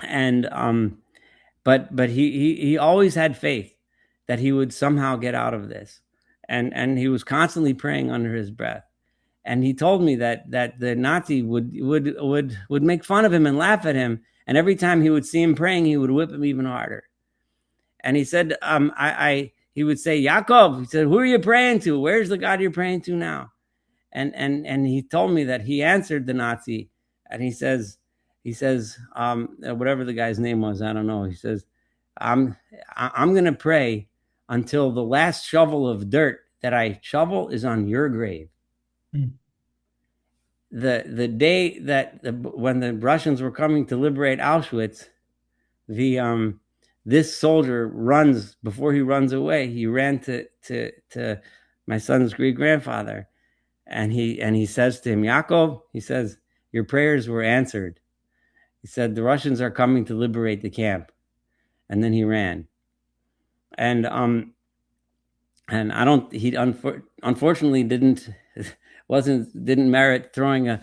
And but he always had faith that he would somehow get out of this, and he was constantly praying under his breath. And he told me that the Nazi would make fun of him and laugh at him, and every time he would see him praying, he would whip him even harder. And he said, he would say, Yaakov, he said, who are you praying to? Where's the God you're praying to now? And he told me that he answered the Nazi, and he says, whatever the guy's name was, I don't know. He says, I'm gonna pray until the last shovel of dirt that I shovel is on your grave. The day that when the Russians were coming to liberate Auschwitz, this soldier runs, before he runs away, he ran to my son's great grandfather. And he says to him, Yaakov, he says, your prayers were answered. He said, the Russians are coming to liberate the camp. And then he ran. And I don't, he unfortunately didn't merit throwing a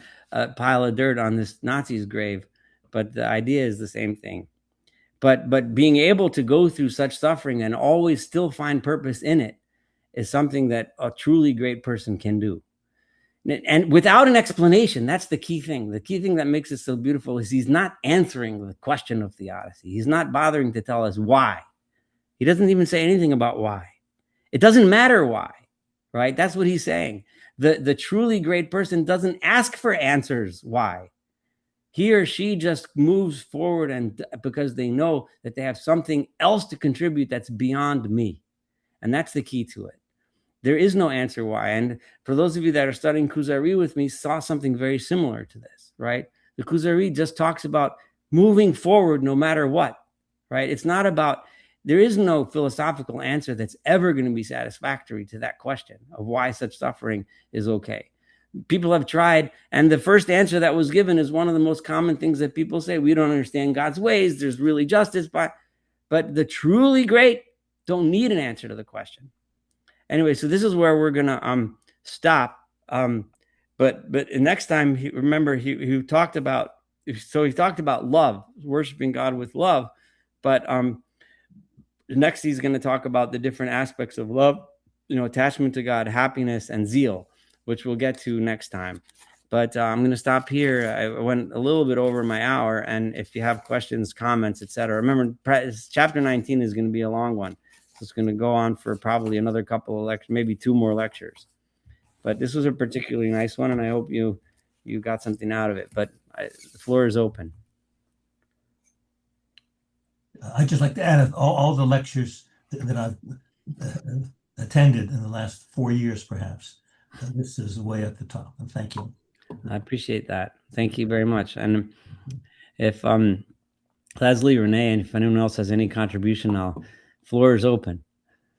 pile of dirt on this Nazi's grave. But the idea is the same thing. But being able to go through such suffering and always still find purpose in it is something that a truly great person can do. And without an explanation, that's the key thing. The key thing that makes it so beautiful is he's not answering the question of theodicy. He's not bothering to tell us why. He doesn't even say anything about why. It doesn't matter why, right? That's what he's saying. The truly great person doesn't ask for answers why. He or she just moves forward, and because they know that they have something else to contribute that's beyond me. And that's the key to it. There is no answer why. And for those of you that are studying Kuzari with me, saw something very similar to this, right? The Kuzari just talks about moving forward no matter what, right? It's not about, there is no philosophical answer that's ever going to be satisfactory to that question of why such suffering is okay. People have tried, and the first answer that was given is one of the most common things that people say. We don't understand God's ways. There's really justice, but the truly great don't need an answer to the question. Anyway, so this is where we're gonna stop. But next time, remember he talked about, he talked about love, worshiping God with love. But next he's going to talk about the different aspects of love, attachment to God, happiness, and zeal, which we'll get to next time. But I'm going to stop here. I went a little bit over my hour, and if you have questions, comments, etc., remember chapter 19 is going to be a long one. It's going to go on for probably another couple of lectures, maybe 2 more lectures. But this was a particularly nice one, and I hope you got something out of it. But the floor is open. I'd just like to add all the lectures that I've attended in the last 4 years, perhaps. This is way at the top. And thank you. I appreciate that. Thank you very much. And if Leslie, Renee, and if anyone else has any contribution, floor is open.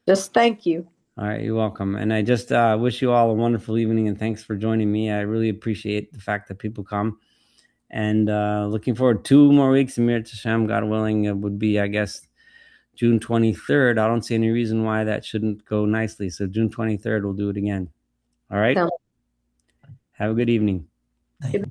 Just thank you. All right, you're welcome. And I just wish you all a wonderful evening, and thanks for joining me. I really appreciate the fact that people come. And looking forward 2 more weeks. Amir Tashem, God willing, it would be, I guess, June 23rd. I don't see any reason why that shouldn't go nicely. So June 23rd, we'll do it again. All right? Have a good evening. Thank you.